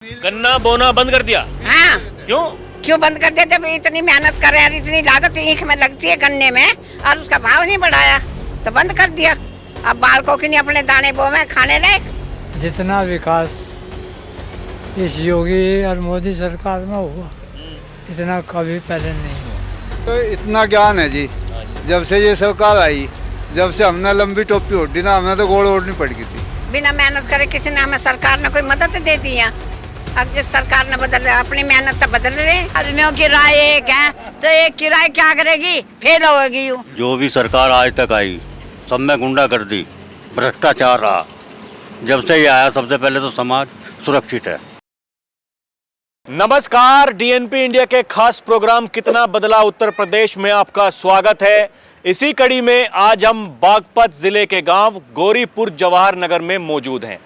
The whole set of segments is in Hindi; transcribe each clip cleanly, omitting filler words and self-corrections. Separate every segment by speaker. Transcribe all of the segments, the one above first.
Speaker 1: गन्ना बोना बंद कर दिया।
Speaker 2: हाँ,
Speaker 1: क्यों
Speaker 2: बंद कर दिया? जब इतनी मेहनत कर रहे हैं, इतनी लागत ईख में लगती है गन्ने में, और उसका भाव नहीं बढ़ाया तो बंद कर दिया। अब बालकों की नहीं अपने दाने बो में खाने लायक।
Speaker 3: जितना विकास इस योगी और मोदी सरकार में हुआ, इतना कभी पहले नहीं हुआ।
Speaker 4: तो इतना ज्ञान है जी, जब से ये सरकार आई, जब से हमने लंबी टोपी ओढ़ी ना, हमने तो गोड़ ओढ़नी पड़ गई थी।
Speaker 2: बिना मेहनत करे किसी ने, हमें सरकार ने कोई मदद दे दी है? अब जिस सरकार ने बदल अपनी मेहनत तो बदल रहे।
Speaker 5: आदमियों की राय एक है, तो एक की राय क्या करेगी, फेल होगी।
Speaker 6: जो भी सरकार आज तक आई, सब में गुंडागर्दी, भ्रष्टाचार रहा। जब से ये आया, सबसे पहले तो समाज सुरक्षित है।
Speaker 1: नमस्कार, डीएनपी इंडिया के खास प्रोग्राम कितना बदला उत्तर प्रदेश में आपका स्वागत है। इसी कड़ी में आज हम बागपत जिले के गांव गौरीपुर जवाहर नगर में मौजूद हैं।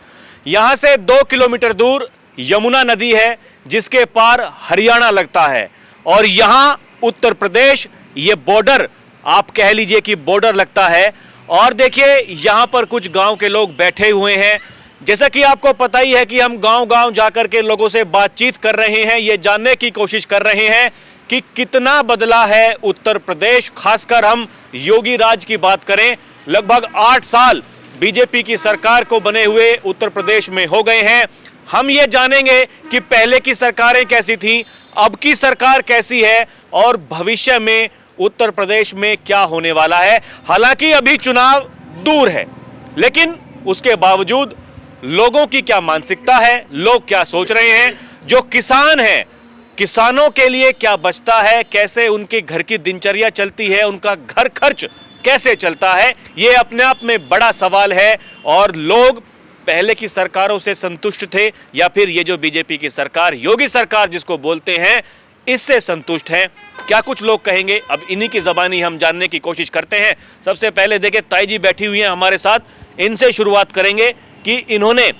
Speaker 1: यहां से 2 किलोमीटर दूर यमुना नदी है, जिसके पार हरियाणा लगता है, और यहां उत्तर प्रदेश, ये बॉर्डर आप कह लीजिए कि बॉर्डर लगता है। और देखिए, यहां पर कुछ गांव के लोग बैठे हुए हैं। जैसा कि आपको पता ही है कि हम गांव-गांव जाकर के लोगों से बातचीत कर रहे हैं, ये जानने की कोशिश कर रहे हैं कि कितना बदला है उत्तर प्रदेश। खासकर हम योगी राज की बात करें, लगभग 8 साल बीजेपी की सरकार को बने हुए उत्तर प्रदेश में हो गए हैं। हम ये जानेंगे कि पहले की सरकारें कैसी थी, अब की सरकार कैसी है, और भविष्य में उत्तर प्रदेश में क्या होने वाला है। हालांकि अभी चुनाव दूर है, लेकिन उसके बावजूद लोगों की क्या मानसिकता है, लोग क्या सोच रहे हैं, जो किसान हैं, किसानों के लिए क्या बचता है, कैसे उनके घर की दिनचर्या चलती है, उनका घर खर्च कैसे चलता है, ये अपने आप में बड़ा सवाल है। और लोग पहले की सरकारों से संतुष्ट थे या फिर ये जो बीजेपी की सरकार, योगी सरकार जिसको बोलते हैं, इससे संतुष्ट हैं? क्या कुछ लोग कहेंगे, अब इन्हीं की ज़बानी हम जानने की कोशिश करते हैं। सबसे पहले देखिए, ताई जी बैठी हुई हैं हमारे साथ, इनसे शुरुआत करेंगे कि इन्होंने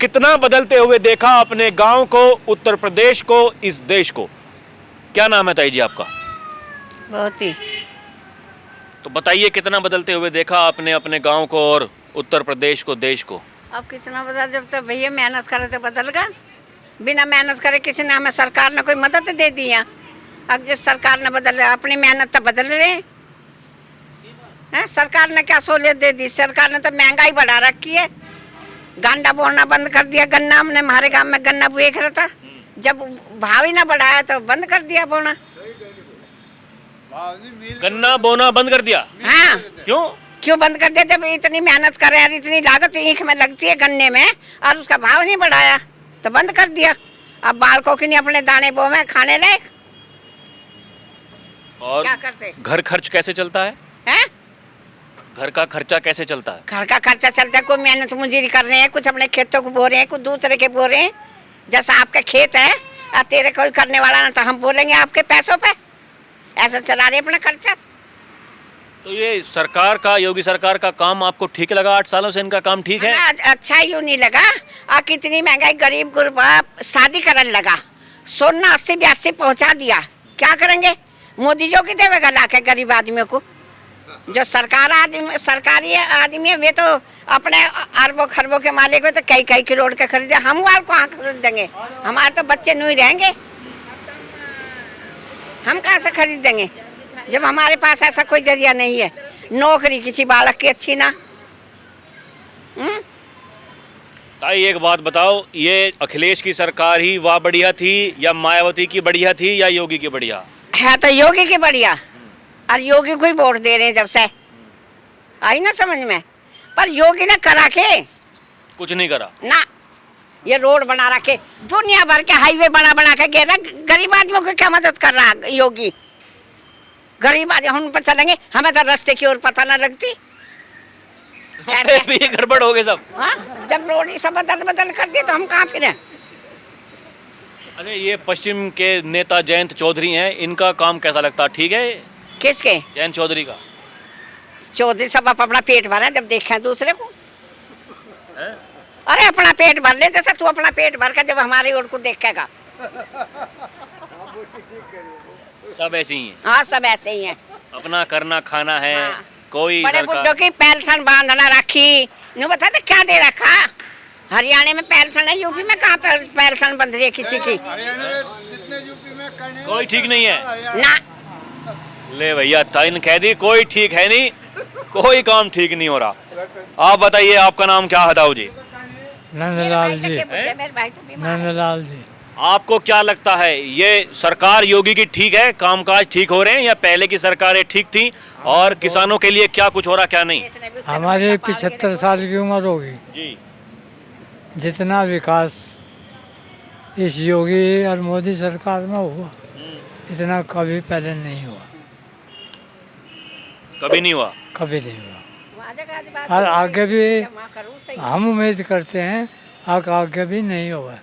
Speaker 1: कितना बदलते हुए देखा अपने गांव को, उत्तर प्रदेश को, इस देश को। क्या नाम है ताई जी आपका?
Speaker 2: बहुत ही।
Speaker 1: तो बताइए, कितना बदलते हुए देखा आपने अपने गांव को और उत्तर प्रदेश को, देश को?
Speaker 2: अब कितना बदल, जब तो भैया मेहनत करे तो बदल गया। बिना मेहनत करे किसी ने, हमें सरकार ने कोई मदद दे दी है? अब जिस सरकार ने बदल अपनी मेहनत तो बदल रहे हैं। सरकार ने क्या सहूलियत दे दी? सरकार ने तो महंगाई बढ़ा रखी है। गन्ना बोना बंद कर दिया। गन्ना, हमने हमारे गांव में गन्ना बेच रहा था, जब भाव ही ना बढ़ाया तो बंद कर दिया बोना।
Speaker 1: गन्ना बोना बंद कर दिया?
Speaker 2: हाँ।
Speaker 1: क्यों
Speaker 2: बंद कर दिया? जब इतनी मेहनत कर रहे हैं, इतनी लागत ईख में लगती है गन्ने में, और उसका भाव नहीं बढ़ाया तो बंद कर दिया। अब बालकों की नहीं अपने दाने बो में खाने लायक।
Speaker 1: और
Speaker 2: क्या करते?
Speaker 1: घर खर्च कैसे चलता है? घर का खर्चा कैसे चलता है?
Speaker 2: घर का खर्चा चलता है। कोई मेहनत मजदूरी कर रहे हैं, कुछ अपने खेतों को बो रहे हैं, कुछ दूसरे के बो रहे हैं। जैसा आपका खेत है और तेरे कोई करने वाला ना, तो हम बोलेंगे आपके पैसों पे। ऐसा चला रहे अपना खर्चा।
Speaker 1: तो ये सरकार का, योगी सरकार का काम आपको ठीक लगा? 8 सालों से इनका काम ठीक है?
Speaker 2: अच्छा यूँ नहीं लगा। कितनी महंगाई, गरीब गुरबा शादी करने लगा, सोना 80-82 पहुँचा दिया। क्या करेंगे? मोदी जो की देवेगा ला के गरीब आदमियों को? जो सरकारी आदमी है, वे तो अपने अरबों खरबों के मालिक, में तो कई करोड़ के खरीदे। हम वाल कहाँ खरीद देंगे? हमारे तो बच्चे नहीं रहेंगे, हम कहाँ से खरीद देंगे जब हमारे पास ऐसा कोई जरिया नहीं है? नौकरी किसी बालक की अच्छी ना।
Speaker 1: ताई एक बात बताओ, ये अखिलेश की सरकार ही वाह बढ़िया थी, या मायावती की बढ़िया थी, या योगी की बढ़िया
Speaker 2: है? तो योगी की बढ़िया, और योगी को ही वोट दे रहे हैं जब से। आई ना समझ में? पर योगी ने करा के
Speaker 1: कुछ नहीं करा
Speaker 2: ना। ये रोड बना रखे, दुनिया भर के हाईवे बना के गए, गरीब आदमियों को क्या मदद कर रहा योगी? गरीब आदमी हम पर चलेंगे, हमें तो रास्ते की ओर पता ना लगती।
Speaker 1: ऐसे भी गड़बड़ हो गए सब।
Speaker 2: हाँ, जब रोड ही सब बदल कर दिए तो हम कहाँ फिर हैं?
Speaker 1: अरे, ये पश्चिम के नेता जयंत चौधरी हैं, इनका काम कैसा लगता? ठीक है?
Speaker 2: किसके?
Speaker 1: जयंत चौधरी का।
Speaker 2: चौधरी सब अपना पेट भरा जब देखे दूसरे को। अरे अपना पेट भर ले, जैसा तू अपना पेट भर कर जब हमारी ओर को देखेगा।
Speaker 1: सब ऐसे ही हैं।
Speaker 2: हाँ, सब ऐसे ही हैं।
Speaker 1: अपना करना खाना है।
Speaker 2: हाँ।
Speaker 1: कोई
Speaker 2: बड़े बुड्ढों की पेंशन बांधना रखी, नहीं बता क्या दे रखा? हरियाणा में पेंशन है, यूपी में कहाँ पेंशन बंद रही है किसी की?
Speaker 1: कोई ठीक नहीं है।
Speaker 2: ना
Speaker 1: ले भैया ताइन कह दी कोई ठीक है नहीं, कोई काम ठीक नहीं हो रहा। आप बताइए आपका नाम क्या है दाऊ जी?
Speaker 3: नंदलाल जी।
Speaker 2: मेरे भाई तो बीमार है।
Speaker 3: नंदलाल जी।
Speaker 1: आपको क्या लगता है ये सरकार योगी की ठीक है, कामकाज ठीक हो रहे हैं, या पहले की सरकारें ठीक थी और किसानों के लिए क्या कुछ हो रहा क्या नहीं?
Speaker 2: इसने भी उत्तर
Speaker 3: हमारे
Speaker 2: प्रदेश का
Speaker 3: 75 साल की उम्र होगी,
Speaker 1: जी
Speaker 3: जितना विकास इस योगी और मोदी सरकार में हुआ इतना कभी पहले नहीं हुआ,
Speaker 1: कभी नहीं हुआ।
Speaker 3: कभी नहीं हुआ।
Speaker 2: वादे का आज बात
Speaker 3: और
Speaker 2: हो रही
Speaker 3: आगे
Speaker 2: है,
Speaker 3: भी
Speaker 2: जमा करूँ सही।
Speaker 3: हम उम्मीद करते हैं आगे भी नहीं होगा,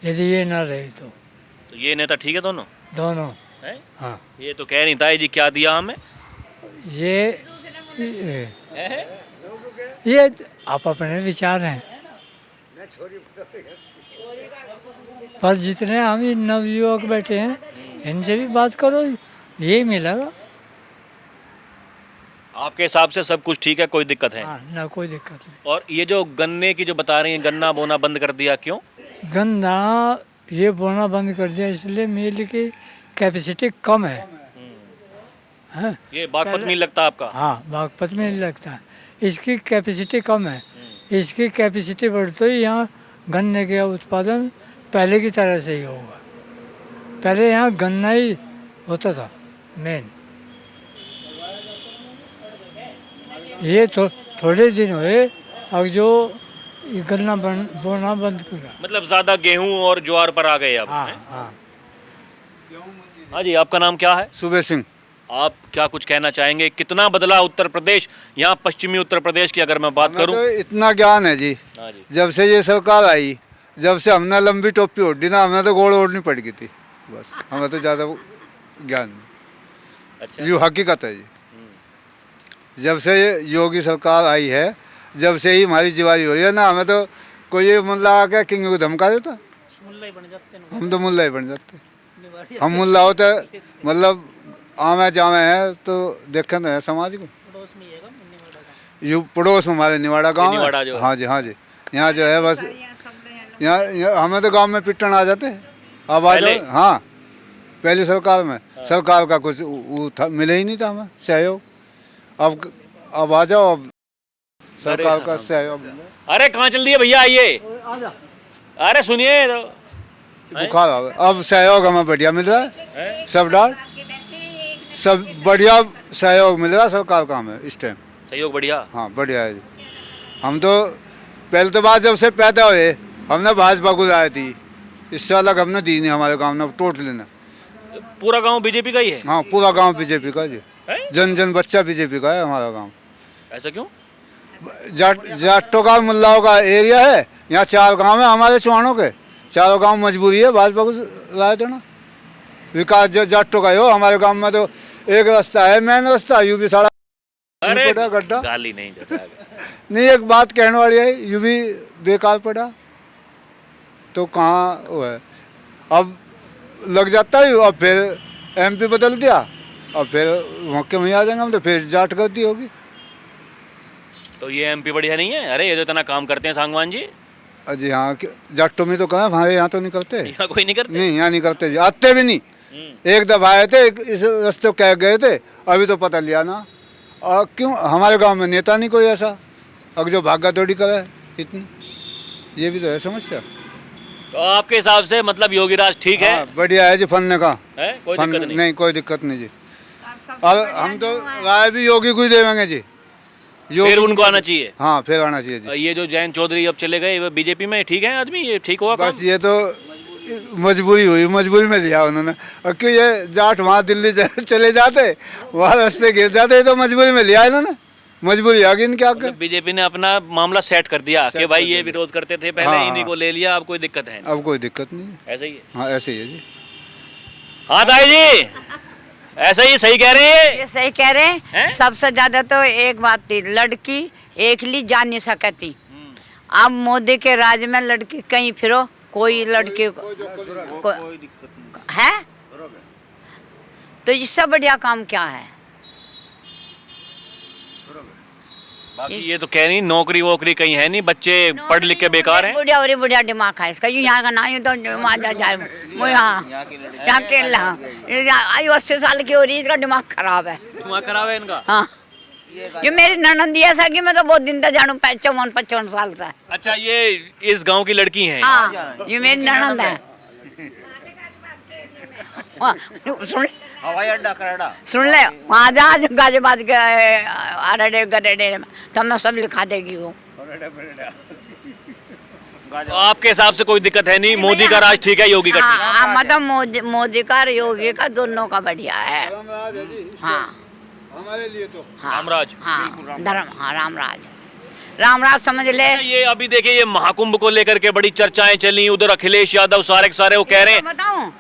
Speaker 3: यदि ये ना रहे
Speaker 1: तो ये नेता ठीक है दोनों
Speaker 3: दोनों।
Speaker 1: है?
Speaker 3: हाँ,
Speaker 1: ये तो कह नहीं था जी क्या दिया हमें।
Speaker 3: ये आप अपने विचार हैं, पर जितने हम इन नवयुवक बैठे हैं इनसे भी बात करो, यही मिलेगा।
Speaker 1: आपके हिसाब से सब कुछ ठीक है, कोई दिक्कत है?
Speaker 3: हाँ, ना कोई दिक्कत नहीं।
Speaker 1: और ये जो गन्ने की जो बता रही हैं, गन्ना बोना बंद कर दिया, क्यों?
Speaker 3: गन्ना ये बोना बंद कर दिया इसलिए मिल की कैपेसिटी कम है। हाँ,
Speaker 1: ये बागपत मिल लगता है आपका?
Speaker 3: हाँ, बागपत में नहीं लगता है, इसकी कैपेसिटी कम है। इसकी कैपेसिटी बढ़ते ही यहाँ गन्ने का उत्पादन पहले की तरह से ही होगा। पहले यहाँ गन्ना ही होता था मेन। ये थोड़े दिन हुए अब जो ये गन्ना बोना बंद करा।
Speaker 1: मतलब ज्यादा गेहूं और ज्वार पर आ गए अब।
Speaker 3: हाँ
Speaker 1: हैं?
Speaker 3: हाँ।
Speaker 1: हाँ जी, आपका नाम क्या है?
Speaker 4: सुबह सिंह।
Speaker 1: आप क्या कुछ कहना चाहेंगे, कितना बदला उत्तर प्रदेश, यहाँ पश्चिमी उत्तर प्रदेश की अगर मैं बात
Speaker 4: हमें
Speaker 1: करूं?
Speaker 4: तो इतना ज्ञान है जी,
Speaker 1: हाँ जी।
Speaker 4: जब से ये सरकार आई, जब से हमने लंबी टोपी ओढ़ी ना, हमें तो गोड़ ओढ़नी पड़ गई थी बस। हमें तो ज़्यादा ज्ञान नहीं।
Speaker 1: अच्छा।
Speaker 4: ये हकीकत है जी। जब से ये योगी सरकार आई है, जब से ही हमारी जीवारी हो रही है ना, हमें तो कोई मुल्ला आके किंग को धमका देता, हम तो मुल्ला ही बन जाते। हम मुल्ला होते मतलब आमे जामे है तो देखें तो है समाज को। यू पड़ोस में हमारे निवाड़ा गांव
Speaker 1: निवाड़ा जो
Speaker 4: है।
Speaker 1: है।
Speaker 4: हाँ जी, हाँ जी। यहाँ जो है बस यहाँ हमें तो गांव में पिटन आ जाते हैं। अब आ
Speaker 1: पहले?
Speaker 4: जाओ। हाँ, पहली सरकार में सरकार का कुछ मिले ही नहीं था हमें सहयोग। अब आ जाओ, अब सरकार का सहयोग।
Speaker 1: अरे कहाँ चल दिए भैया, आइए। अरे सुनिए तो।
Speaker 4: बुखार आ गया। अब सहयोग हमें बढ़िया मिल रहा है, सब डाल सब बढ़िया सहयोग मिल रहा है सरकार का हमें इस टाइम।
Speaker 1: सहयोग बढ़िया।
Speaker 4: हाँ, बढ़िया है जी। हम तो पहले तो बात जब से पैदा हुए हमने भाजपा को लाया थी, इससे अलग हमने दी नहीं हमारे गांव में टोटली ने।
Speaker 1: पूरा गांव बीजेपी का ही है?
Speaker 4: हाँ, पूरा गांव बीजेपी का जी।
Speaker 1: हैं?
Speaker 4: जन जन बच्चा बीजेपी का है हमारा गांव।
Speaker 1: ऐसा क्यों?
Speaker 4: जाटों का मुल्लाओं का एरिया है। यहाँ 4 गांव है हमारे चौहानों के, चारों गांव मजबूरी है भाजपा को लाए देना। विकास जो जाटों का हो, हमारे गांव में तो एक रास्ता है, मेन रास्ता, यू भी सारा
Speaker 1: अरे
Speaker 4: पड़ा गड्ढा।
Speaker 1: गाली नहीं देता।
Speaker 4: नहीं, एक बात कहने वाली है, यू भी बेकार पड़ा तो कहाँ वो है। अब लग जाता है, अब फिर एमपी बदल दिया, अब फिर मौके में आ जाएंगे हम, तो फिर जाट गलती होगी।
Speaker 1: तो ये एमपी बढ़िया नहीं है? अरे ये तो इतना काम करते हैं सांगवान जी।
Speaker 4: जी हाँ, जाटों में तो कहा, हमारे यहाँ तो नहीं करते।
Speaker 1: यहाँ कोई नहीं करते?
Speaker 4: नहीं, यहाँ नहीं करते जी, आते भी नहीं। एक दफा आए थे, इस रास्ते कह गए थे, अभी तो पता लिया ना। और क्यों हमारे गांव में नेता नहीं कोई ऐसा, अगर जो भागा दौड़ी करे इतनी, ये भी तो है समस्या।
Speaker 1: तो आपके हिसाब से मतलब योगी राज ठीक है?
Speaker 4: हाँ, बढ़िया है जी, फलने का
Speaker 1: है? कोई
Speaker 4: फन
Speaker 1: दिक्कत नहीं?
Speaker 4: नहीं, कोई दिक्कत नहीं जी। अब हम तो राय भी योगी को ही देंगे जी।
Speaker 1: फिर उनको आना चाहिए।
Speaker 4: हाँ, फिर आना चाहिए जी।
Speaker 1: ये जो जयंत चौधरी अब चले गए, वो बीजेपी में ठीक है आदमी, ये ठीक होगा
Speaker 4: बस
Speaker 1: काम?
Speaker 4: ये तो मजबूरी हुई, मजबूरी में लिया उन्होंने। और क्यों ये जाट वहाँ दिल्ली चले जाते, वहाँ रास्ते गिर जाते, तो मजबूरी में लिया इन्होंने। मजबूरी आ गई इनके आगे।
Speaker 1: बीजेपी ने अपना मामला सेट कर दिया कि भाई ये विरोध करते थे पहले,
Speaker 4: हाँ,
Speaker 1: इन्हीं को ले लिया, अब कोई दिक्कत है नहीं।
Speaker 4: अब कोई दिक्कत नहीं है।
Speaker 1: ऐसा ही है?
Speaker 4: हाँ, ऐसे ही है जी।
Speaker 1: हाँ ताई जी, ऐसा ही सही कह रही है।
Speaker 5: ये सही कह रहे
Speaker 1: हैं?
Speaker 5: हैं। सबसे ज्यादा तो एक बात थी, लड़की एक ली जा नहीं सकती। अब मोदी के राज में लड़की कहीं फिरो, कोई लड़की को है तो इससे बढ़िया काम क्या है?
Speaker 1: बाकी ये तो कह नहीं नौकरी वोकरी कहीं है नहीं, बच्चे पढ़ लिख के बेकार हैं।
Speaker 5: बुढ़िया और बुढ़िया दिमाग है इसका, यहाँ का ना यूँ तो यहाँ के आयु 80 साल की हो रही है, इसका दिमाग खराब है।
Speaker 1: दिमाग खराब है इनका।
Speaker 5: हाँ, ये मेरी ननंदी ऐसा कि मैं तो बहुत दिन तक जानू 54-55 साल से।
Speaker 1: अच्छा, ये इस गांव की लड़की हैं।
Speaker 5: हाँ, ये मेरी ननंद है। हाँ,
Speaker 7: हवाई अड्डा कनाडा
Speaker 5: सुन ले, वहाँ जा गाजियाबाद के अरेडे गरेडे में तो मैं सब लिखा देगी वो।
Speaker 1: तो आपके हिसाब से कोई दिक्कत है नहीं, मोदी का राज ठीक है, योगी का ठीक है?
Speaker 5: हाँ, मतलब मोदी का और योगी का दोनों का बढ़िया है। हाँ
Speaker 4: हमारे लिए तो
Speaker 5: हाँ,
Speaker 1: रामराज।
Speaker 5: हाँ धर्म, हाँ रामराज समझ ले।
Speaker 1: ये अभी देखिए ये महाकुंभ को लेकर के बड़ी चर्चाएं चली, उधर अखिलेश यादव सारे के सारे वो कह रहे हैं।
Speaker 5: बताऊं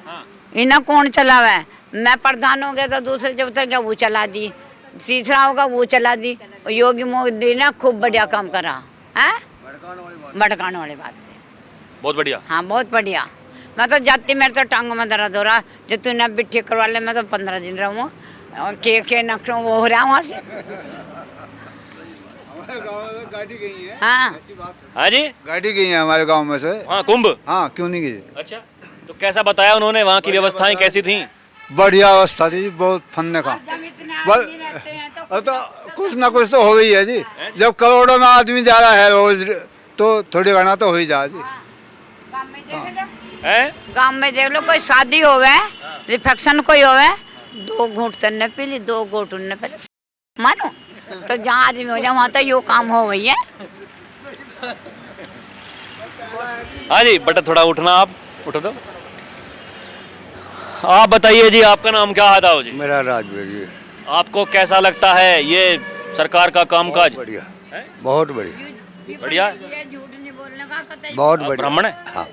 Speaker 5: इन्हें कौन चलावा है? मैं प्रधान हो गया तो दूसरे जब तक क्या वो चला दी, तीसरा होगा वो चला दी। योगी मोदी ने खूब बढ़िया काम करा है, भड़काने वाली बात है।
Speaker 1: बहुत बढ़िया।
Speaker 5: हाँ बहुत बढ़िया। मैं तो जाती, मेरे तो टांगों में दर्द हो रहा, जो तूने भी ठीक करवा ले, मैं तो 15 दिन रहूँ और के नक्शों वो हो रहा वहाँ से।
Speaker 4: गाड़ी गई है।
Speaker 5: हाँ
Speaker 1: हाँ जी,
Speaker 4: गाड़ी गई है हमारे गांव में से।
Speaker 1: हाँ कुंभ।
Speaker 4: हाँ क्यों नहीं गई?
Speaker 1: अच्छा, तो कैसा बताया उन्होंने, वहाँ की व्यवस्थाएं कैसी थी?
Speaker 4: बढ़िया अवस्था थी, बहुत फन्ने का। तो कुछ ना कुछ तो हो ही है जी। जब करोड़ों में आदमी जा रहा है रोज, तो थोड़ी घना तो हो ही जा जी।
Speaker 1: हैं?
Speaker 5: गाँव में देख लो, कोई शादी होवे, रिफेक्शन कोई होवे, 2 घूंट तन्ने पी ली, 2 घूंट उन्ने पी ली, मानो तो जहाँ आदमी हो जाए वहाँ तो यो काम हो गई है।
Speaker 1: हाँ जी, बेटा थोड़ा उठना, आप उठो तो। आप बताइए जी, आपका नाम क्या है दाऊ जी?
Speaker 8: मेरा राजवीर जी।
Speaker 1: आपको कैसा लगता है ये सरकार का कामकाज?
Speaker 8: बढ़िया, बहुत बढ़िया,
Speaker 1: बढ़िया।
Speaker 5: झूठ नहीं बोलने का पता ही।
Speaker 8: बहुत
Speaker 1: आप
Speaker 8: बढ़िया।
Speaker 1: ब्राह्मण है?
Speaker 8: हाँ,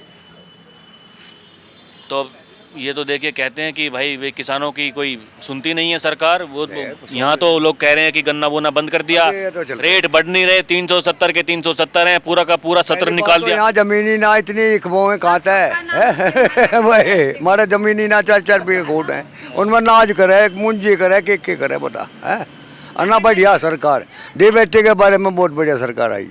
Speaker 1: तो ये तो देखिए कहते हैं कि भाई वे किसानों की कोई सुनती नहीं है सरकार। वो यहाँ तो लोग कह रहे हैं कि गन्ना बोना बंद कर दिया,
Speaker 8: ये तो चलता
Speaker 1: रेट बढ़ नहीं रहे, 370 के 370 हैं, पूरा का पूरा सत्र निकाल
Speaker 8: तो
Speaker 1: दिया।
Speaker 8: यहाँ जमीनी ना इतनी इकबोएं कहता है वही हमारे जमीनी ना 4-4 बीघे घूट है, उनमें नाज करे, मुंजी करे, के करे, बता है। अन्ना बढ़िया सरकार, दी बेटी के बारे में बहुत बढ़िया सरकार आई,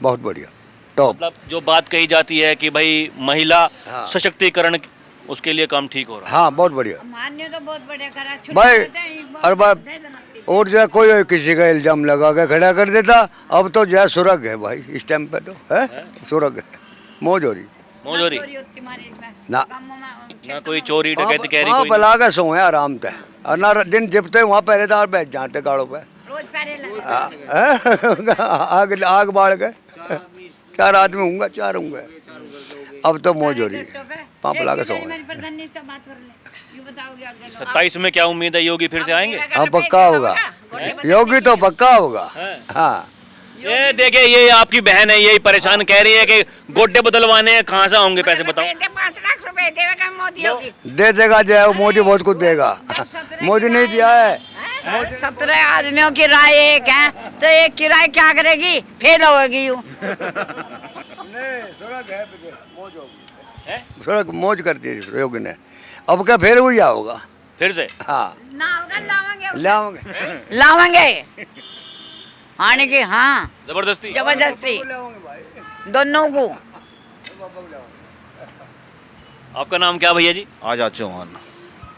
Speaker 8: बहुत बढ़िया, टॉप।
Speaker 1: मतलब जो बात कही जाती है कि भाई महिला
Speaker 8: हाँ।
Speaker 1: सशक्तिकरण, उसके लिए काम ठीक हो रहा है।
Speaker 8: हाँ बहुत बढ़िया
Speaker 5: मान्य तो बहुत बढ़िया करा
Speaker 8: भाई। और भाई और जो है कोई किसी का इल्जाम लगा के खड़ा कर देता, अब तो जो है सुरग है भाई, इस टाइम पे तो है सुरग है, मौज हो रही
Speaker 1: मौज हो रही
Speaker 8: ना,
Speaker 1: ना कोई चोरी डकैती कह रही
Speaker 8: हाँ
Speaker 1: कोई
Speaker 8: बला के सो है आराम से, और ना दिन जिपते वहाँ पहरेदार बैठ जाते गाड़ों पे, आग बाढ़ गए, 4 आदमी होंगे, 4 होंगे, अब तो मौज हो रही है, पाँप ला के सो है।
Speaker 1: 27 में क्या उम्मीद है, योगी फिर से आएंगे?
Speaker 8: हाँ पक्का होगा, योगी तो पक्का होगा। हाँ
Speaker 1: ये देखिए, ये आपकी बहन है, यही परेशान कह रही है कि गोड्डे बदलवाने हैं, कहाँ से होंगे पैसे बताओ?
Speaker 2: 5 लाख रुपए देगा मोदी योगी।
Speaker 8: दे देगा, जो है मोदी बहुत कुछ देगा, मोदी नहीं दिया है।
Speaker 5: 17 आदमियों की राय एक है, तो एक की राय क्या करेगी, फेल होगी यूँ।
Speaker 8: सड़क मौज करती है योगी ने, अब क्या फिर हुई होगा
Speaker 1: फिर से?
Speaker 8: हाँ
Speaker 5: ना होगा लावांगे,
Speaker 8: लाओगे
Speaker 5: लावांगे आने की। हाँ
Speaker 1: जबरदस्ती।
Speaker 5: जबरदस्ती दोनों को।
Speaker 1: आपका नाम क्या भैया जी?
Speaker 7: आजाद चौहान।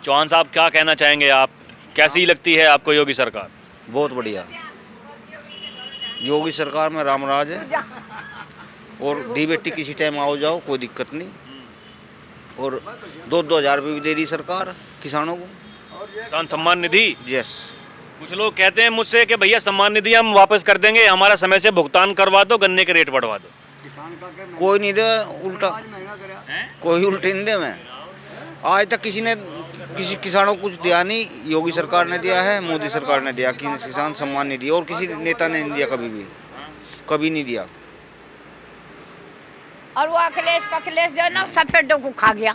Speaker 1: चौहान साहब, क्या कहना चाहेंगे आप, कैसी लगती है आपको योगी सरकार?
Speaker 7: बहुत बढ़िया, योगी सरकार में रामराज है, और डी बेटी किसी टाइम आओ जाओ कोई दिक्कत नहीं, और 2-2 हज़ार रुपये भी दे रही सरकार किसानों को।
Speaker 1: किसान सम्मान निधि?
Speaker 7: यस।
Speaker 1: कुछ लोग कहते हैं मुझसे कि भैया सम्मान निधि हम वापस कर देंगे, हमारा समय से भुगतान करवा दो, गन्ने के रेट बढ़वा दो।
Speaker 7: कोई नहीं दे, उल्टा कोई उल्टे नहीं दे। मैं आज तक किसी किसानों को कुछ दिया नहीं, योगी सरकार ने दिया है, मोदी सरकार ने दिया, किसान सम्मान नहीं दिया, और किसी नेता ने नहीं दिया, कभी नहीं दिया।
Speaker 5: और वो अखिलेश जो है ना सफेदों को खा गया।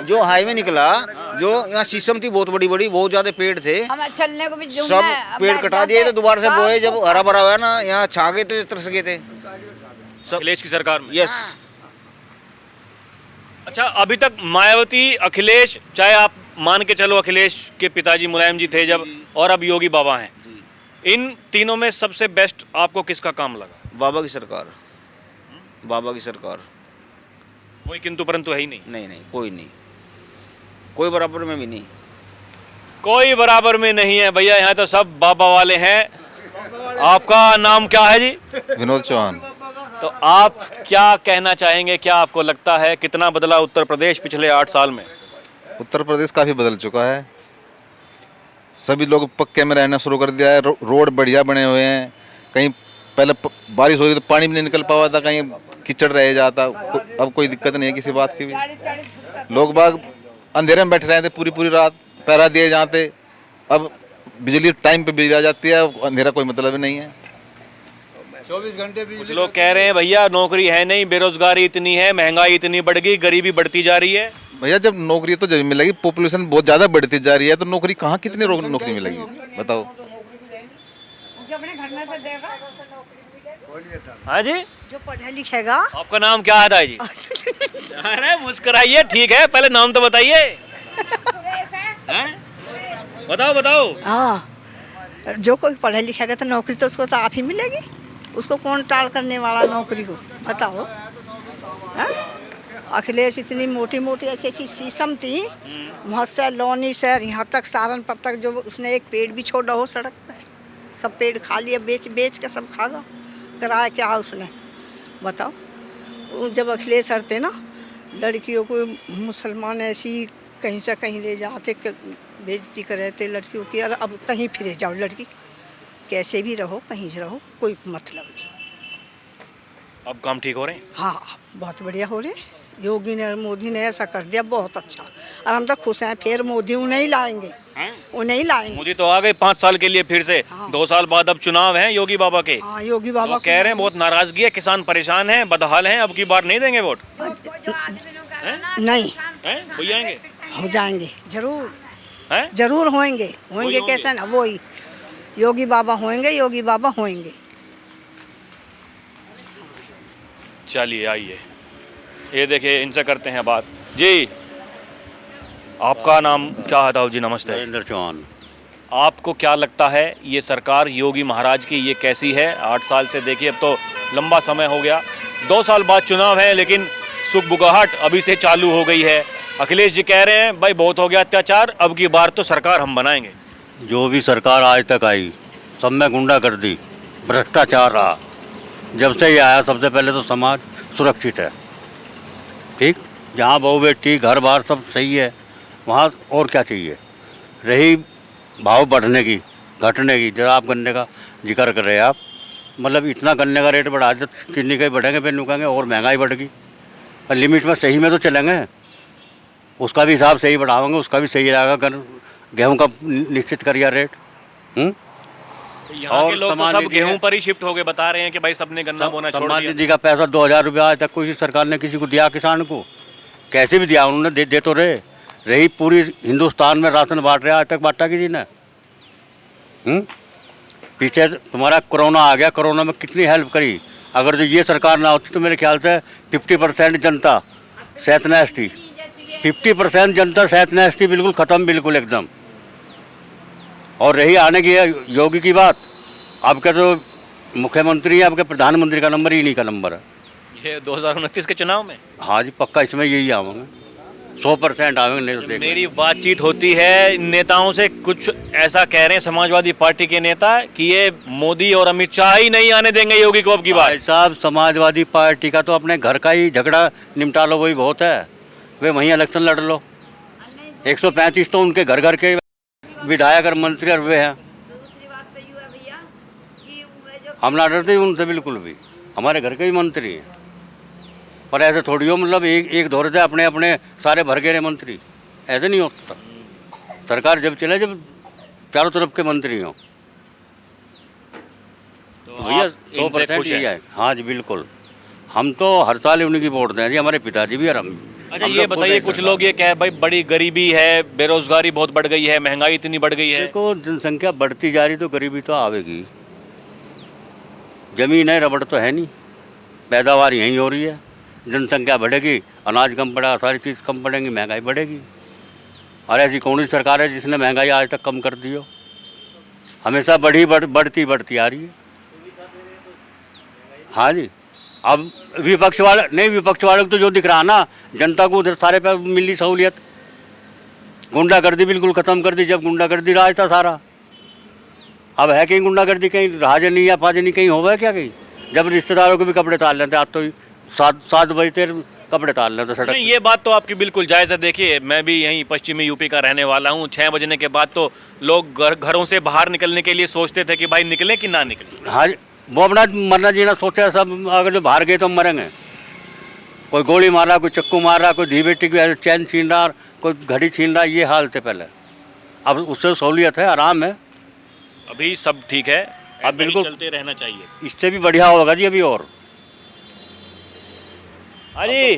Speaker 7: जो हाईवे निकला, जो यहाँ शीशम थी बहुत बड़ी बड़ी, बहुत ज्यादा पेड़ थे,
Speaker 5: हम चलने को भी
Speaker 7: सब पेड़ कटा दिए थे, दोबारा से बोए, जब हरा भरा हुआ ना, यहाँ छा गए थे, तरस गए थे सब
Speaker 1: अखिलेश की सरकार में।
Speaker 7: यस।
Speaker 1: अच्छा, अभी तक मायावती, अखिलेश, चाहे आप मान के चलो अखिलेश के पिताजी मुलायम जी थे जब, और अब योगी बाबा हैं, इन तीनों में सबसे बेस्ट आपको किसका काम लगा?
Speaker 7: बाबा की सरकार, बाबा की सरकार।
Speaker 1: कोई किंतु परंतु है ही नहीं।
Speaker 7: नहीं नहीं, कोई नहीं, कोई बराबर में भी नहीं।
Speaker 1: कोई बराबर में नहीं है भैया, यहाँ तो सब बाबा वाले हैं। आपका नाम क्या है जी?
Speaker 9: विनोद चौहान।
Speaker 1: तो आप क्या कहना चाहेंगे, क्या आपको लगता है कितना बदला उत्तर प्रदेश पिछले 8 साल में?
Speaker 9: उत्तर प्रदेश काफ़ी बदल चुका है। सभी लोग पक्के में रहना शुरू कर दिया है। रोड बढ़िया बने हुए हैं। कहीं पहले बारिश हो गई तो पानी भी नहीं निकल पावा था, कहीं कीचड़ रह जाता। अब कोई दिक्कत नहीं है किसी बात की भी। लोग बाग अंधेरे में बैठ रहे थे पूरी पूरी रात, पहरा दिए जाते। अब बिजली टाइम पे बिजली आ जाती है, अंधेरा कोई मतलब नहीं है।
Speaker 4: 24 घंटे
Speaker 1: कुछ लोग कह रहे हैं भैया नौकरी है नहीं, बेरोजगारी इतनी है, महंगाई इतनी बढ़ गई, गरीबी बढ़ती जा रही है।
Speaker 9: भैया जब नौकरी तो जब मिलेगी, पॉपुलेशन बहुत ज़्यादा बढ़ती जा रही है, तो नौकरी कहाँ कितनी नौकरी मिलेगी बताओ?
Speaker 1: हाँ जी,
Speaker 10: जो पढ़े लिखेगा।
Speaker 1: आपका नाम क्या है जी? अरे मुस्कुराइए, ठीक है, पहले नाम तो बताइए। हैं? बताओ बताओ।
Speaker 10: हाँ, जो कोई पढ़े लिखेगा तो नौकरी तो उसको तो आप ही मिलेगी। उसको कौन टाल करने वाला नौकरी को, बताओ। हाँ? अखिलेश इतनी मोटी मोटी ऐसी ऐसी शीशम थी, वहाँ से लोनी से यहाँ तक सहारनपुर तक, जो उसने एक पेड़ भी छोड़ा हो सड़क पे, सब पेड़ खा लिया, बेच बेच के सब खा गया। कराया क्या उसने, बताओ। वो जब अखिलेश सर थे ना, लड़कियों को मुसलमान ऐसी कहीं से कहीं ले जाते, बेइज्जती कर रहे थे लड़कियों की। और अब कहीं फिरे जाओ लड़की, कैसे भी रहो, कहीं से रहो, कोई मतलब नहीं।
Speaker 1: अब काम ठीक हो रहे हैं?
Speaker 10: हाँ, बहुत बढ़िया हो रहे। योगी ने, मोदी ने ऐसा कर दिया, बहुत अच्छा। और हम तो खुश हैं। फिर मोदी उन्हें ही लाएंगे, उन्हें ही लाएंगे।
Speaker 1: मोदी तो आ गए 5 साल के लिए फिर से।
Speaker 10: हाँ।
Speaker 1: 2 साल बाद अब चुनाव हैं योगी बाबा के।
Speaker 10: हाँ, योगी बाबा
Speaker 1: वो कह रहे हैं बहुत नाराजगी है, किसान परेशान हैं, बदहाल हैं, अब की बार नहीं देंगे वोट।
Speaker 10: नहीं,
Speaker 1: हो जाएंगे?
Speaker 10: हो जाएंगे जरूर,
Speaker 1: हैं?
Speaker 10: जरूर होंगे, होंगे कैसे ना, वो ही योगी बाबा होंगे, योगी बाबा होंगे।
Speaker 1: चलिए आइए, ये देखिए, इनसे करते हैं बात। जी, आपका नाम क्या है जी? नमस्ते।
Speaker 6: नरेंद्र चौहान।
Speaker 1: आपको क्या लगता है ये सरकार योगी महाराज की ये कैसी है? 8 साल से देखिए, अब तो लंबा समय हो गया, 2 साल बाद चुनाव है, लेकिन सुगबुगाहट अभी से चालू हो गई है। अखिलेश जी कह रहे हैं भाई बहुत हो गया अत्याचार, अब की बार तो सरकार हम बनाएंगे।
Speaker 6: जो भी सरकार आज तक आई सब में गुंडागर्दी, भ्रष्टाचार रहा। जब से ये आया सबसे पहले तो समाज सुरक्षित है। ठीक, जहाँ बहू बेटी घर बार सब सही है, वहाँ और क्या चाहिए। रही भाव बढ़ने की घटने की, जरा आप गन्ने का जिक्र कर रहे हैं आप, मतलब इतना गन्ने का रेट बढ़ा दे, चीनी के बढ़ेंगे, फिर नुकाएंगे और महंगाई बढ़ेगी। और लिमिट में सही में तो चलेंगे, उसका भी हिसाब सही बढ़ावांगे, उसका भी सही रहेगा। गेहूं का निश्चित करिए रेट।
Speaker 1: यहाँ के लोग तो सब गेहूं पर ही शिफ्ट हो गए, बता रहे हैं कि भाई सबने गन्ना बोना छोड़ दिया।
Speaker 6: निधि का पैसा 2000 रुपया आज तक कोई सरकार ने किसी को दिया? किसान को कैसे भी दिया उन्होंने, दे तो रही पूरी हिंदुस्तान में राशन बांट रहे, आज तक बांटा किसी ने? पीछे तुम्हारा कोरोना आ गया, कोरोना में कितनी हेल्प करी। अगर जो ये सरकार ना होती तो मेरे ख्याल से 50% जनता सेहत नेस्टी, 50% जनता सेहत नेस्टी बिल्कुल ख़त्म, बिल्कुल एकदम। और रही आने की योगी की बात, आपका जो मुख्यमंत्री है, आपके प्रधानमंत्री का नंबर ही नहीं का नंबर है।
Speaker 1: ये 2029 के चुनाव में?
Speaker 6: हाँ जी, पक्का इसमें यही आवेंगे, 100% आवेंगे। नहीं तो देख
Speaker 1: मेरी बातचीत होती है नेताओं से, कुछ ऐसा कह रहे हैं समाजवादी पार्टी के नेता कि ये मोदी और अमित शाह ही नहीं आने देंगे योगी को अब की बार।
Speaker 6: साहब, समाजवादी पार्टी का तो अपने घर का ही झगड़ा निपटा लो, वही बहुत है। वे वहीं इलेक्शन लड़ लो। 135 तो उनके घर घर के विधायक और मंत्री और वे हैं। हम ना डरते उनसे बिल्कुल भी, हमारे घर के भी मंत्री हैं। पर ऐसे थोड़ी हो, मतलब एक दौरे से अपने अपने सारे भर गए मंत्री, ऐसे नहीं होता। सरकार जब चले, जब चारों तरफ के मंत्री हों, तो भैया 100% यही है। हाँ जी बिल्कुल, हम तो हर साल उन्हीं की वोट दें जी, हमारे पिताजी भी और हम भी।
Speaker 1: अच्छा ये बताइए, कुछ लोग ये कह भाई बड़ी गरीबी है, बेरोजगारी बहुत बढ़ गई है, महंगाई इतनी बढ़ गई है।
Speaker 6: देखो, जनसंख्या बढ़ती जा रही तो गरीबी तो आवेगी। जमीन है, रबड़ तो है नहीं, पैदावार यहीं हो रही है। जनसंख्या बढ़ेगी, अनाज कम पड़ेगा, सारी चीज़ कम पड़ेंगी, महंगाई बढ़ेगी। और ऐसी कौन सी सरकार है जिसने महंगाई आज तक कम कर दी हो? हमेशा बढ़ती आ रही है। हाँ जी, अब विपक्ष वाले को तो जो दिख रहा ना, जनता को उधर सारे पे मिली सहूलियत। गुंडागर्दी बिल्कुल ख़त्म कर दी, जब गुंडागर्दी राज था सारा। अब है कहीं गुंडागर्दी, कहीं राजनी या फाजनी कहीं होगा क्या कहीं? जब रिश्तेदारों के भी कपड़े ताल लेते, आज तो 7 बजते कपड़े ताल लेते सड़क।
Speaker 1: नहीं, ये बात तो आपकी बिल्कुल जायज़ है। देखिए, मैं भी यहीं पश्चिमी यूपी का रहने वाला हूँ। 6 बजने के बाद तो लोग घरों से बाहर निकलने के लिए सोचते थे कि भाई निकले कि ना निकले।
Speaker 6: हाँ, वो अपना मरना जीना सोचते हैं सब। अगर जो बाहर गए तो हम मरेंगे। कोई गोली मार रहा, कोई चक्कू मार रहा, कोई धी बेटी की चैन छीन रहा, कोई घड़ी छीन रहा, ये हाल थे पहले। अब उससे सहूलियत है, आराम है,
Speaker 1: अभी सब ठीक है।
Speaker 6: अब बिल्कुल
Speaker 1: चलते रहना चाहिए।
Speaker 6: इससे भी बढ़िया होगा जी अभी। और
Speaker 1: हाँ जी,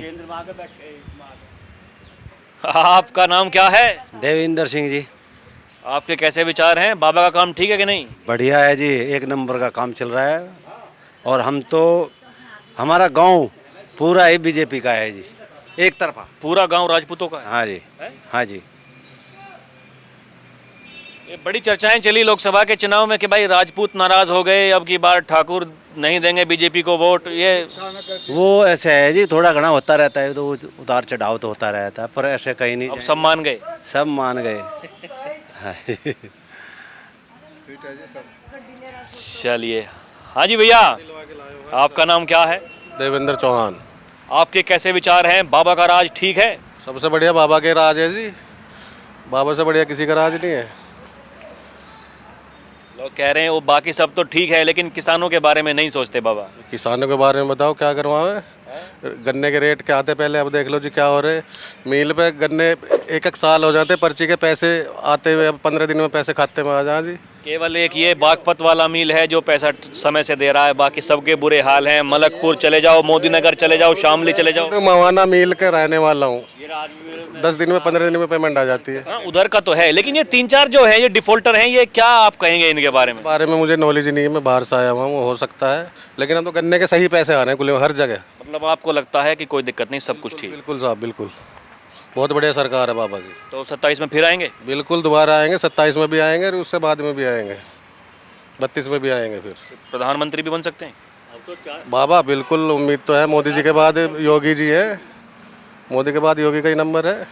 Speaker 1: आपका नाम क्या है?
Speaker 11: देवेंद्र सिंह जी।
Speaker 1: आपके कैसे विचार हैं? बाबा का काम ठीक है कि नहीं?
Speaker 11: बढ़िया है जी, 1 नंबर का काम चल रहा है। और हम तो, हमारा गांव पूरा ही बीजेपी का है जी, एक तरफा।
Speaker 1: पूरा गांव राजपूतों का है?
Speaker 11: हाँ जी, हाँ जी।
Speaker 1: ये बड़ी चर्चाएं चली लोकसभा के चुनाव में कि भाई राजपूत नाराज हो गए, अब की बार ठाकुर नहीं देंगे बीजेपी को वोट। ये
Speaker 11: वो ऐसे है जी, थोड़ा घना होता रहता है, तो उतार चढ़ाव तो होता रहता है, पर ऐसे कहीं नहीं।
Speaker 1: अब सब मान गए?
Speaker 11: सब मान गए।
Speaker 1: चलिए, हाँ जी भैया, आपका नाम क्या है?
Speaker 12: देवेंद्र चौहान।
Speaker 1: आपके कैसे विचार हैं? बाबा का राज ठीक है?
Speaker 12: सबसे बढ़िया बाबा के राज है जी, बाबा से बढ़िया किसी का राज नहीं है।
Speaker 1: लोग कह रहे हैं वो बाकी सब तो ठीक है, लेकिन किसानों के बारे में नहीं सोचते बाबा।
Speaker 12: किसानों के बारे में बताओ क्या करवाएं? गन्ने के रेट क्या आते पहले, अब देख लो जी क्या हो रहे। मील पे गन्ने 1 साल हो जाते, पर्ची के पैसे आते हुए अब 15 दिन में पैसे खाते में आ जाए जी।
Speaker 1: केवल एक ये बागपत वाला मिल है जो पैसा समय से दे रहा है, बाकी सबके बुरे हाल हैं। मलकपुर चले जाओ, मोदी नगर चले जाओ, शामली चले जाओ।
Speaker 12: तो मवाना मिल के रहने वाला हूँ, 10 दिन में 15 दिन में पेमेंट आ जाती है।
Speaker 1: हाँ, उधर का तो है, लेकिन ये 3-4 जो है ये डिफॉल्टर हैं, ये क्या आप कहेंगे इनके बारे में?
Speaker 12: मुझे नॉलेज नहीं है, मैं बाहर से आया हुआ हूँ, हो सकता है, लेकिन हम तो गन्ने के सही पैसे आ रहे हैं कुल हर जगह।
Speaker 1: मतलब आपको लगता है कि कोई दिक्कत नहीं, सब कुछ ठीक?
Speaker 12: बिल्कुल साहब, बिल्कुल। बहुत बढ़िया सरकार है बाबा की।
Speaker 1: तो 27 में फिर आएंगे?
Speaker 12: बिल्कुल, दोबारा आएंगे, 27 में भी आएंगे और उससे बाद में भी आएंगे, 32 में भी आएंगे। फिर
Speaker 1: प्रधानमंत्री भी बन सकते हैं
Speaker 12: बाबा? बिल्कुल, उम्मीद तो है। मोदी जी के बाद योगी जी है, मोदी के बाद योगी का ही नंबर है।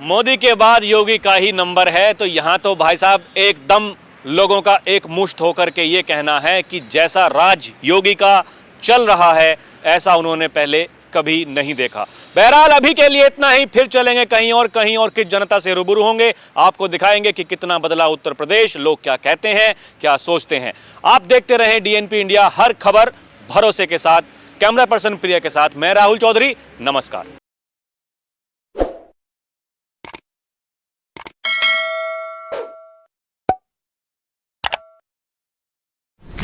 Speaker 1: मोदी के बाद योगी का ही नंबर है। तो यहाँ तो भाई साहब एकदम लोगों का एक मुश्त होकर के ये कहना है कि जैसा राज योगी का चल रहा है ऐसा उन्होंने पहले कभी नहीं देखा। बहरहाल अभी के लिए इतना ही, फिर चलेंगे कहीं और किस जनता से रूबरू होंगे, आपको दिखाएंगे कि कितना बदला उत्तर प्रदेश, लोग क्या कहते हैं, क्या सोचते हैं। आप देखते रहें DNP इंडिया, हर खबर भरोसे के साथ। कैमरा पर्सन प्रिया के साथ मैं राहुल चौधरी, नमस्कार।